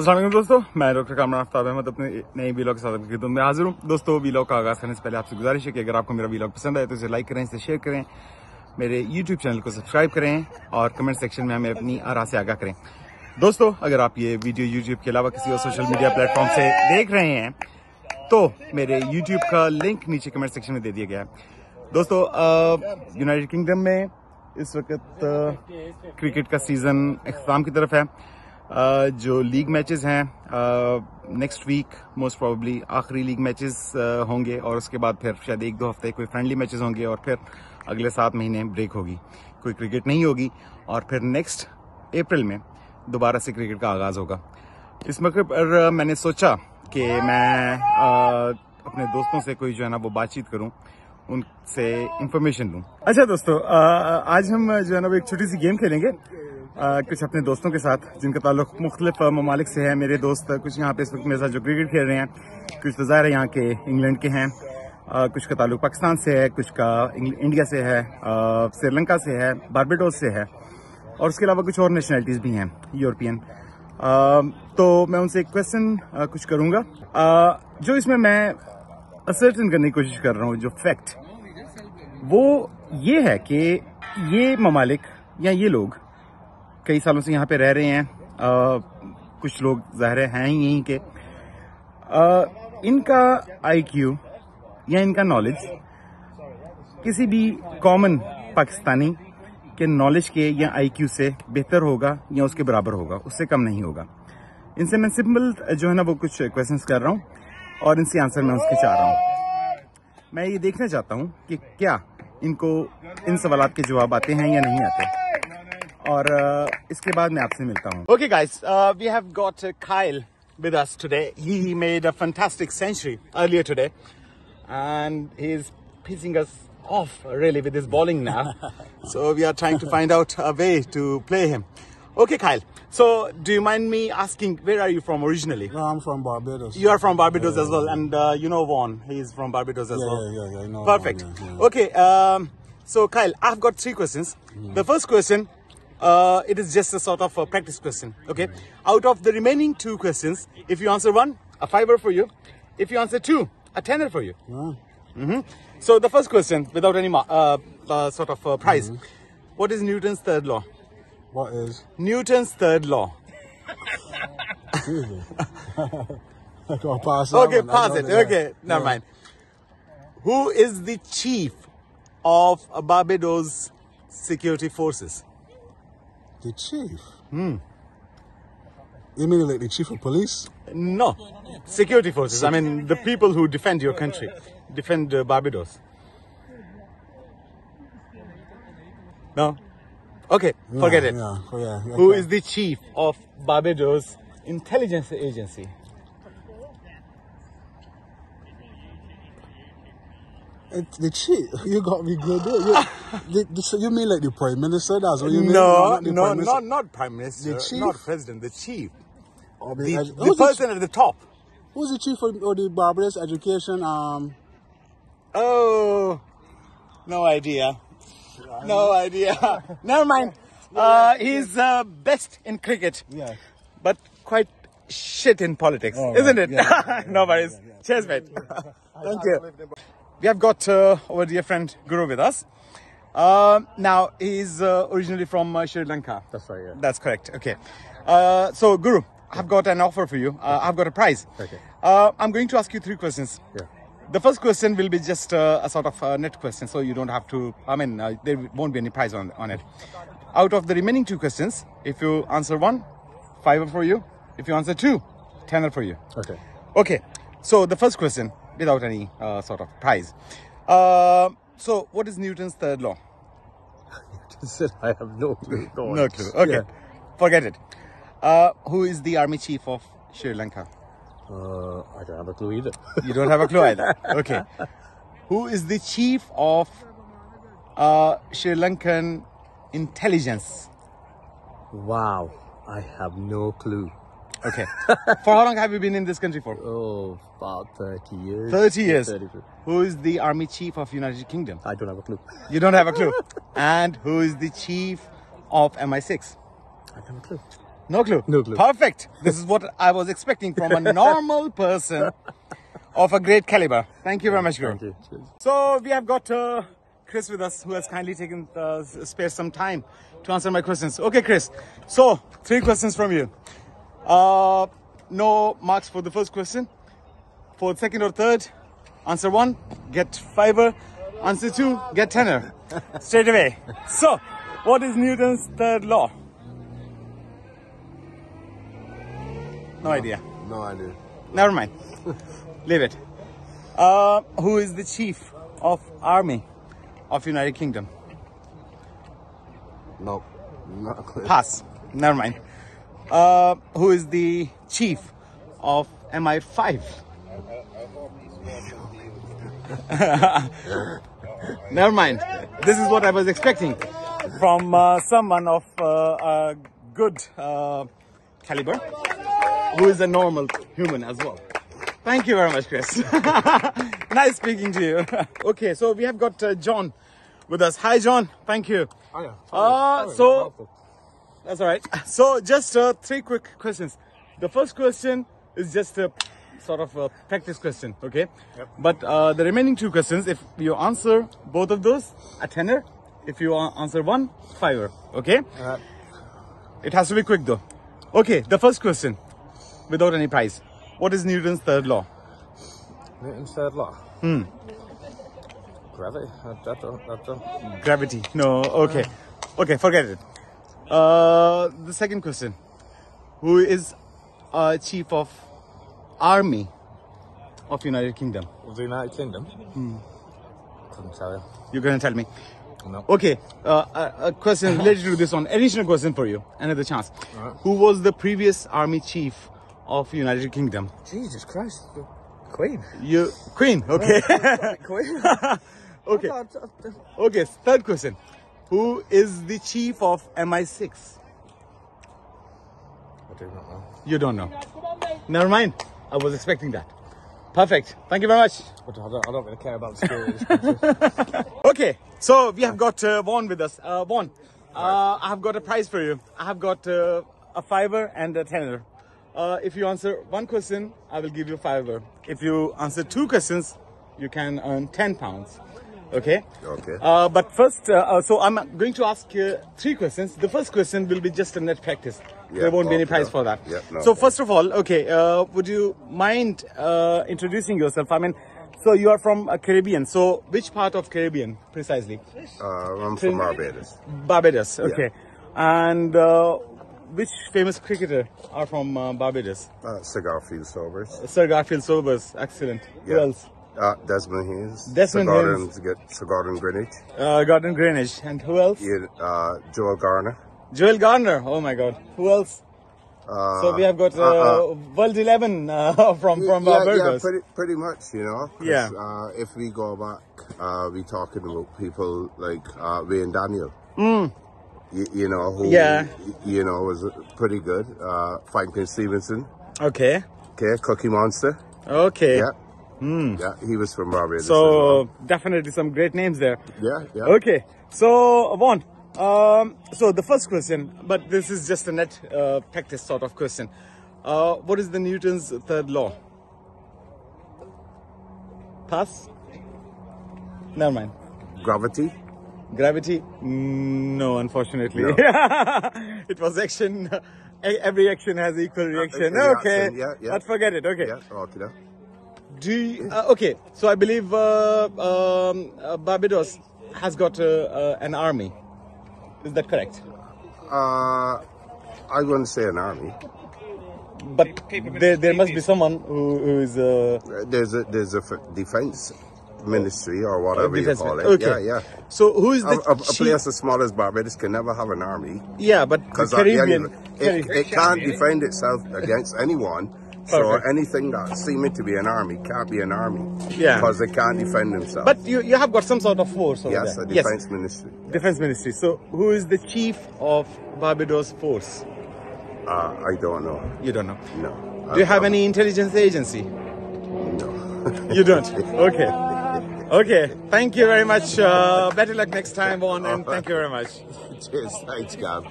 अस्सलाम वालेकुम दोस्तों, मैं डॉक्टर कामरान आफ्ताब अहमद अपने नए वीलॉग के साथ आपकी खिदमत में हाजिर हूँ। दोस्तों, वीलॉग का आगाज करने से पहले आपसे गुजारिश है कि अगर आपको मेरा वीलॉग पसंद आए तो इसे लाइक करें, इसे शेयर करें, मेरे यूट्यूब चैनल को सब्सक्राइब करें और कमेंट सेक्शन में हमें अपनी आरा से आगाह करें। दोस्तों, अगर आप ये वीडियो यूट्यूब के अलावा किसी और सोशल मीडिया प्लेटफॉर्म से देख रहे हैं तो मेरे यूट्यूब का लिंक नीचे कमेंट सेक्शन में दे दिया गया है। दोस्तों, यूनाइटेड किंगडम में इस वक्त क्रिकेट का सीजन इख्तिताम की तरफ है। जो लीग मैचेस हैं नेक्स्ट वीक मोस्ट प्रोबेबली आखिरी लीग मैचेस होंगे और उसके बाद फिर शायद 1-2 हफ्ते कोई फ्रेंडली मैचेस होंगे और फिर अगले 7 महीने ब्रेक होगी, कोई क्रिकेट नहीं होगी और फिर नेक्स्ट अप्रैल में दोबारा से क्रिकेट का आगाज होगा। इस मौके पर मैंने सोचा कि मैं अपने दोस्तों से कोई जो है ना वो बातचीत करूं, उनसे इंफॉर्मेशन दूं। अच्छा दोस्तों, आज हम जो है ना वो एक छोटी सी गेम खेलेंगे कुछ अपने दोस्तों के साथ जिनका ताल्लुक मुख्तलिफ ममालिक से है। मेरे दोस्त कुछ यहाँ पे इस वक्त मेरे साथ जो क्रिकेट खेल रहे हैं, कुछ तो ज़ाहिर है यहाँ के इंग्लैंड के हैं, कुछ का ताल्लुक पाकिस्तान से है, कुछ का इंडिया से है, श्रीलंका से है, बारबाडोस से है और उसके अलावा कुछ और नेशनलिटीज भी हैं यूरोपियन। तो मैं उनसे एक क्वेश्चन कुछ करूंगा जो इसमें मैं असर्टेन करने की कोशिश कर रहा हूँ। जो फैक्ट वो ये है कि ये ममालिक या ये लोग कई सालों से यहाँ पे रह रहे हैं। कुछ लोग ज़ाहिर हैं ही यहीं के। इनका IQ या इनका नॉलेज किसी भी कॉमन पाकिस्तानी के नॉलेज के या IQ से बेहतर होगा या उसके बराबर होगा, उससे कम नहीं होगा। इनसे मैं सिंपल जो है ना वो कुछ क्वेश्चंस कर रहा हूँ और इनसे आंसर मैं उसके चाह रहा हूँ। मैं ये देखना चाहता हूँ कि क्या इनको इन सवालात के जवाब आते हैं या नहीं आते और इसके बाद मैं आपसे मिलता हूँ। Okay guys, we have got Kyle with us today. He made a fantastic century earlier today and he is pissing us off really with his bowling now. So we are trying to find out a way to play him. Okay Kyle, so do you mind me asking where are you from originally? No, I'm from Barbados. You are from Barbados as well, and you know Vaughn, he is from Barbados as well. Yeah, I know. Perfect. Vaughn, yeah. Okay, so Kyle, I've got 3 questions. The first question, it is just a sort of a practice question, okay? Out of the remaining 2 questions, if you answer 1, a 5er for you. If you answer 2, a 10er for you. So the first question, without any sort of prize, what is Newton's third law? What is? Newton's third law. Okay, pass it. Okay, never mind. Who is the chief of Barbados security forces? The chief? You mean like the chief of police? No, security forces. I mean the people who defend your country, defend Barbados. No? Okay, forget it. Yeah. Who is the chief of Barbados intelligence agency? The chief? You got me good there. You mean like the prime minister? That's what you mean? No, not prime minister, The chief? not president, the chief. Or The person at the top. Who's the chief of the Barbados education? Oh, no idea. No idea. Never mind. He's best in cricket, Yeah. but quite shit in politics, isn't it? Yeah. No worries. Cheers, mate. Thank you. We have got our dear friend Guru with us. Now, he's originally from Sri Lanka. That's right, yeah. That's correct. Okay. So, Guru, I've got an offer for you. I've got a prize. Okay. I'm going to ask you 3 questions. Yeah. The first question will be just a sort of net question, so you don't have to, there won't be any prize on it. Out of the remaining 2 questions, if you answer 1, 5er for you. If you answer 2, 10er for you. Okay. Okay, so the first question, without any sort of prize. So, what is Newton's third law? I have no clue. No clue. Okay, Yeah. forget it. Who is the army chief of Sri Lanka? I don't have a clue either. You don't have a clue either. Okay. Who is the chief of Sri Lankan intelligence? Wow. I have no clue. Okay. For how long have you been in this country for? Oh, about 30 years. 30 years. 30. Who is the army chief of United Kingdom? I don't have a clue. You don't have a clue. And who is the chief of MI6? I don't have a clue. No clue? No clue. Perfect. This is what I was expecting from a normal person of a great caliber. Thank you very much, bro. Thank you. Cheers. So we have got Chris with us, who has kindly taken spare some time to answer my questions. Okay, Chris. So 3 questions from you. No marks for the first question. For the second or third, answer 1, get fiver. Answer 2, get tenner. Straight away. So, what is Newton's third law? No idea. No idea. Never mind. Leave it. Who is the chief of army of United Kingdom? Nope. Not clear. Pass. Never mind. Who is the chief of MI5? Never mind. This is what I was expecting from someone of a good caliber, who is a normal human as well. Thank you very much, Chris. Nice speaking to you. Okay, so we have got John with us. Hi, John. Thank you. Oh, yeah. So that's all right. So just 3 quick questions. The first question is just a sort of a practice question, okay? Yep. But the remaining 2 questions, if you answer both of those, a tenner. If you answer 1, fiver, okay? It has to be quick though. Okay, the first question, without any prize. What is Newton's third law? Newton's third law? Gravity? Gravity. No, okay. Okay, forget it. The second question. Who is chief of army of United Kingdom? Of the United Kingdom? Couldn't tell you. You're gonna tell me? No. Okay, a question related to this one. Additional question for you. Another chance. Alright. Who was the previous army chief of United Kingdom? Jesus Christ. The Queen. Queen, okay. Queen? Okay. Okay, third question. Who is the chief of MI6? I do not know. You don't know. Never mind. I was expecting that. Perfect. Thank you very much. I don't really care about security. Okay, so we have got Vaughn with us. Vaughn, I have got a prize for you. I have got a fiver and a tenner. If you answer 1 question, I will give you a fiver. If you answer 2 questions, you can earn £10. Okay? Okay. But first, so I'm going to ask 3 questions. The first question will be just a net practice. Yeah, There won't be any okay. prize for that. Yeah, no, so okay. first of all, okay, would you mind introducing yourself? I mean, so you are from Caribbean. So which part of Caribbean precisely? I'm from Barbados. Barbados. Okay. And which famous cricketer are from Barbados? Sir Garfield Sobers. Sir Garfield Sobers. Excellent. Who Yeah. else? Desmond Hayes. Desmond Sir Gordon Greenwich. Gordon Greenwich. And who else? Joel Garner. Joel Garner. Oh my God. Who else? So we have got World 11 from Barbados. Yeah, pretty much, you know. 'Cause, Yeah. if we go back, we talking about people like Wayne Daniel. You know, who you know was pretty good. Franklin Stevenson. Okay. Okay, Cookie Monster. Okay. Yeah. Yeah, he was from Barbados. So as well. definitely some great names there. Yeah. Okay. So Vaughn, so the first question, but this is just a net practice sort of question. What is the Newton's third law? Pass? Never mind. Gravity. Gravity? No, unfortunately. No. It was action. Every action has equal reaction. Reaction, Okay. yeah. But forget it. Okay. Yeah, okay. Do you, okay, so I believe Barbados has got an army. Is that correct? I wouldn't say an army. But there must be someone who is There's a defense ministry or whatever you defense call it. okay. Yeah. So who is the A chief? place as small as Barbados can never have an army Yeah, but because Caribbean. it can't defend itself against anyone. So Perfect. anything that seeming to be an army can't be an army. Yeah. Because they can't defend themselves. But you have got some sort of force over yes, there. a defense ministry. Defense ministry. So who is the chief of Barbados force? I don't know. You don't know. No. Do you have any intelligence agency? No. You don't? Okay. Okay. Thank you very much. Better luck next time, Vaughn, and thank you very much. Cheers. Thanks, Gav.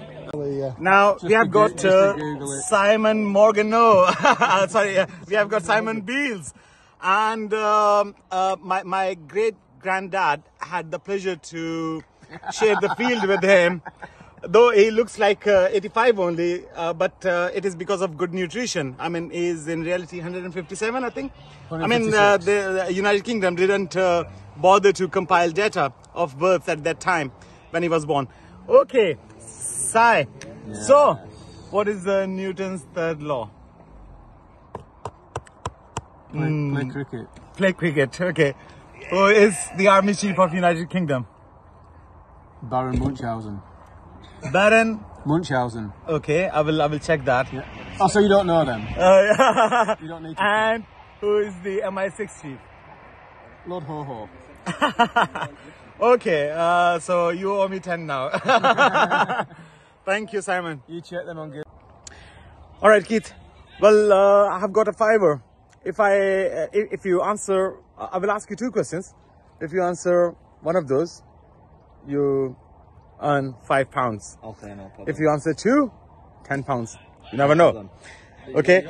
Now we have got just to Google it. Simon Morgan. No, sorry, we have got Simon Beals, and my great granddad had the pleasure to share the field with him. Though he looks like 85 only, but it is because of good nutrition. I mean, he's in reality 157, I think. I mean, the United Kingdom didn't bother to compile data of births at that time when he was born. Okay, Sai. Yeah. So, what is Newton's third law? Play cricket. Play cricket. Okay. Who is the Army Chief of United Kingdom? Baron Munchausen. Baron Munchausen. Okay, I will check that. Yeah. Oh, so you don't know them? You don't need to. And who is the MI6 chief? Lord Ho-Ho. Okay, so you owe me 10 now. Thank you, Simon. You check them on Google. All right, Keith. Well, I have got a fiver. If you answer, I will ask you 2 questions. If you answer one of those, you earn £5. Okay, no problem. If you answer 2, £10. You never know. Okay,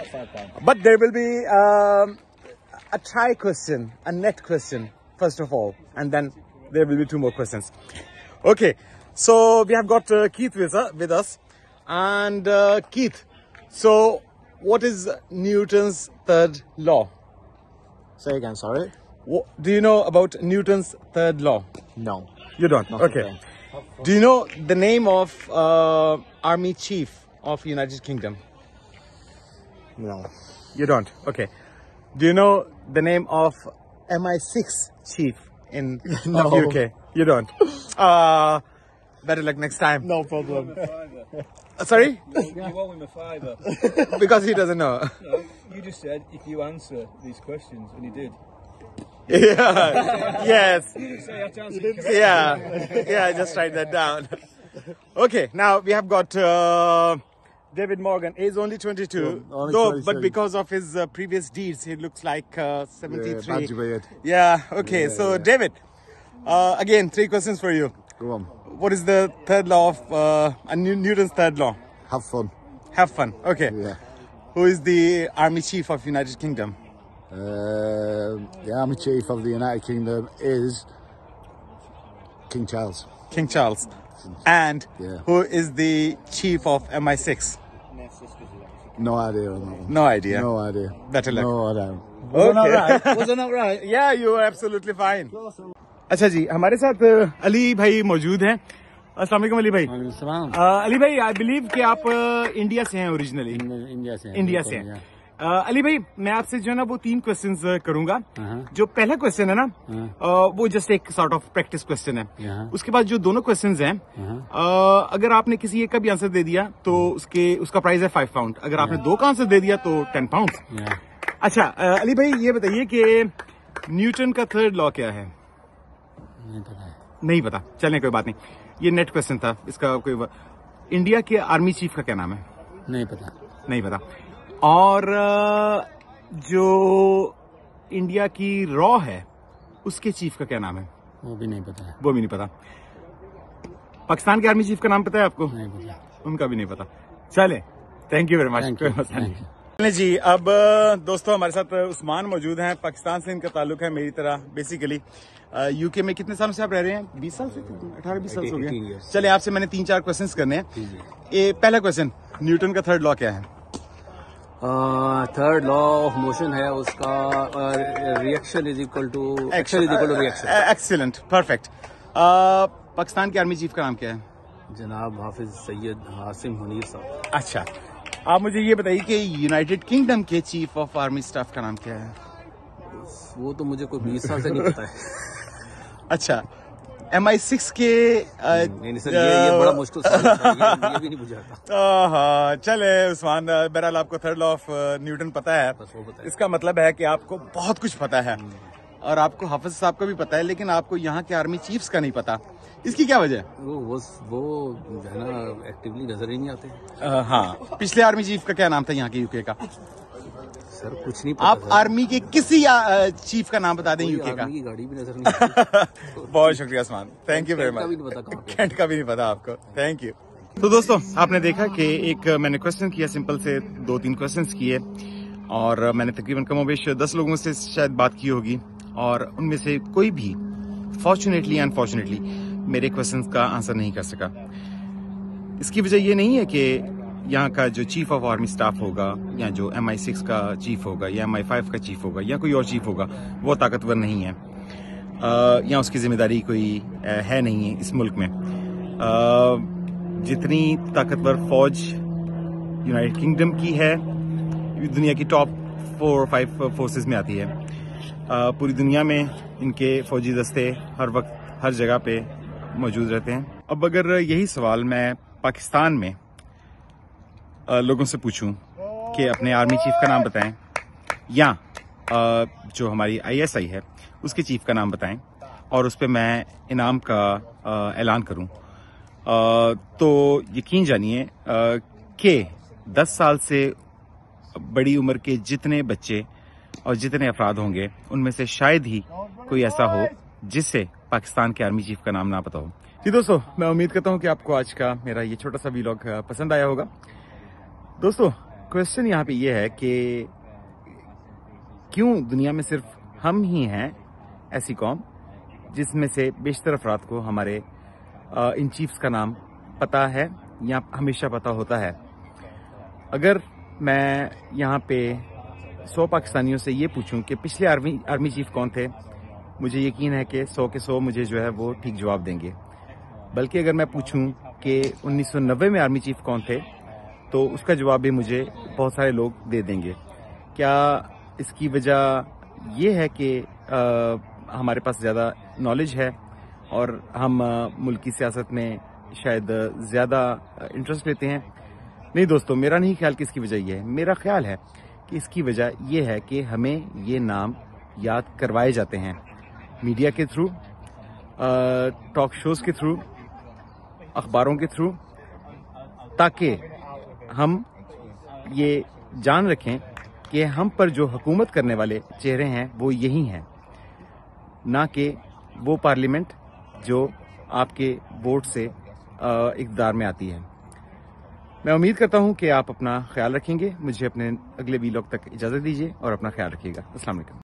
but there will be a try question, a net question, first of all, and then there will be 2 more questions. Okay, so we have got Keith with us, and Keith, so what is Newton's third law? Say again, sorry. Do you know about Newton's third law? No. You don't? Okay. Do you know the name of Army Chief of United Kingdom? No. You don't? Okay. Do you know the name of MI6 Chief in of UK? You don't? Better luck next time. No problem. Sorry? You owe him a fiver. Because he doesn't know. No, you just said if you answer these questions, and he did. Yeah. Yes. Say I to answer it correctly. Yeah, just write that down. Okay, now we have got David Morgan. He's only 22, only though, 27. but because of his previous deeds, he looks like 73. badge beard. Yeah, okay. So, David, again, 3 questions for you. Go on. What is the third law of Newton's third law? Have fun. Have fun. Okay. Yeah. Who is the Army Chief of United Kingdom? The Army Chief of the United Kingdom is King Charles. King Charles. And Yeah. who is the Chief of MI6? No idea on that one. No idea. No idea. Better luck. No, I don't. Okay. Was I not right? Yeah, you are absolutely fine. अच्छा जी, हमारे साथ अली भाई मौजूद हैं. अस्सलाम वालेकुम अली भाई. अली भाई, आई बिलीव कि आप इंडिया से हैं ओरिजिनली. इंडिया से हैं. अली भाई, मैं आपसे जो है ना वो 3 क्वेश्चंस करूंगा. जो पहला क्वेश्चन है ना, वो जस्ट एक सॉर्ट ऑफ प्रैक्टिस क्वेश्चन है. उसके बाद जो दोनों क्वेश्चंस हैं, अगर आपने किसी एक का भी आंसर दे दिया तो उसका प्राइस है £5. अगर आपने 2 का आंसर दे दिया तो £10. अच्छा अली भाई, ये बताइए कि न्यूटन का थर्ड लॉ क्या है? नहीं पता. चलें, कोई बात नहीं. ये नेट क्वेश्चन था. इसका कोई इंडिया के आर्मी चीफ का क्या नाम है? नहीं पता. और जो इंडिया की रॉ है उसके चीफ का क्या नाम है? वो भी नहीं पता. वो भी नहीं पता. पाकिस्तान के आर्मी चीफ का नाम पता है आपको? नहीं पता. उनका भी नहीं पता. चले, थैंक यू वेरी मच. जी, अब दोस्तों हमारे साथ उस्मान मौजूद हैं. पाकिस्तान से इनका ताल्लुक है, मेरी तरह बेसिकली. यूके में कितने साल से आप रह रहे हैं? 20 साल से? 18-20 साल हो गए. चले, आपसे मैंने 3-4 क्वेश्चंस करने हैं. ये पहला क्वेश्चन, न्यूटन का थर्ड लॉ क्या है? थर्ड लॉ ऑफ मोशन है उसका, reaction is equal to action is equal to reaction. Excellent, perfect. Pakistan के आर्मी चीफ का नाम क्या है? जनाब हाफिज सैयद हासिम मुनीर साहब. अच्छा, आप मुझे ये बताइए कि यूनाइटेड किंगडम के चीफ ऑफ आर्मी स्टाफ का नाम क्या है? वो तो मुझे कोई 20 साल से नहीं पता है. अच्छा, MI6 के नहीं सर, ये बड़ा मुश्किल सवाल है, ये भी नहीं बुझाता. चले उस्मान, बहरहाल आपको थर्ड लॉ ऑफ न्यूटन पता है. बस वो पता है. इसका मतलब है कि आपको बहुत कुछ पता है, और आपको हाफिज साहब का भी पता है, लेकिन आपको यहाँ के आर्मी चीफ्स का नहीं पता. इसकी क्या वजह? वो जो है ना, एक्टिवली नजर ही नहीं आते. हाँ, पिछले आर्मी चीफ का क्या नाम था यहाँ के यूके का? सर कुछ नहीं पता. आप आर्मी के किसी चीफ का नाम बता दें यूके का. आर्मी की गाड़ी भी नजर नहीं आती. बहुत शुक्रिया Usman, thank you very much. कैंट का भी नहीं पता कहाँ पे. कैंट का भी नहीं पता आपको. Thank you. تو دوستوں آپ نے دیکھا کہ ایک میں نے کوشچن کیا سمپل سے 2-3 کوشچنس کیے اور میں نے تقریباً کم و بیش 10 لوگوں سے شاید بات کی ہوگی اور ان میں سے کوئی بھی فارچونیٹلی انفارچونیٹلی میرے کوشچنس کا آنسر نہیں کر سکا. اس کی وجہ یہ نہیں ہے کہ یہاں کا جو چیف آف آرمی سٹاف ہوگا یا جو MI6 کا چیف ہوگا یا MI5 کا چیف ہوگا یا کوئی اور چیف ہوگا وہ طاقتور نہیں ہے یا اس کی ذمہ داری کوئی ہے نہیں ہے اس ملک میں. جتنی طاقتور فوج یونائٹڈ کنگڈم کی ہے دنیا کی ٹاپ 4 اور 5 فورسز میں آتی ہے. پوری دنیا میں ان کے فوجی دستے ہر وقت ہر جگہ پہ موجود رہتے ہیں. اب اگر یہی سوال میں پاکستان میں لوگوں سے پوچھوں کہ اپنے آرمی چیف کا نام بتائیں یا جو ہماری ISI ہے اس کے چیف کا نام بتائیں اور اس پہ میں انعام کا اعلان کروں تو یقین جانیے کہ 10 سال سے بڑی عمر کے جتنے بچے اور جتنے افراد ہوں گے ان میں سے شاید ہی کوئی ایسا ہو جس سے پاکستان کے آرمی چیف کا نام نہ پتا ہو. جی دوستو میں امید کرتا ہوں کہ آپ کو آج کا میرا یہ چھوٹا سا ویلاگ پسند آیا ہوگا. دوستو کوشچن یہاں پہ یہ ہے کہ کیوں دنیا میں صرف ہم ہی ہیں ایسی قوم جس میں سے بیشتر افراد کو ہمارے ان چیفز کا نام پتا ہے یا ہمیشہ پتا ہوتا ہے. اگر میں یہاں پہ 100 پاکستانیوں سے یہ پوچھوں کہ پچھلے آرمی چیف کون تھے مجھے یقین ہے کہ 100 کے 100 مجھے جو ہے وہ ٹھیک جواب دیں گے. بلکہ اگر میں پوچھوں کہ 1990 میں آرمی چیف کون تھے تو اس کا جواب بھی مجھے بہت سارے لوگ دے دیں گے. کیا اس کی وجہ یہ ہے کہ ہمارے پاس زیادہ نالج ہے اور ہم ملک کی سیاست میں شاید زیادہ انٹرسٹ لیتے ہیں؟ نہیں دوستو میرا نہیں خیال کہ اس کی وجہ یہ ہے. میرا خیال ہے کہ اس کی وجہ یہ ہے کہ ہمیں یہ نام یاد کروائے جاتے ہیں میڈیا کے تھرو, ٹاک شوز کے تھرو, اخباروں کے تھرو, تاکہ ہم یہ جان رکھیں کہ ہم پر جو حکومت کرنے والے چہرے ہیں وہ یہی ہیں, نہ کہ وہ پارلیمنٹ جو آپ کے ووٹ سے اقتدار میں آتی ہے. میں امید کرتا ہوں کہ آپ اپنا خیال رکھیں گے. مجھے اپنے اگلے ویلاگ تک اجازت دیجیے اور اپنا خیال رکھیے گا. السلام علیکم.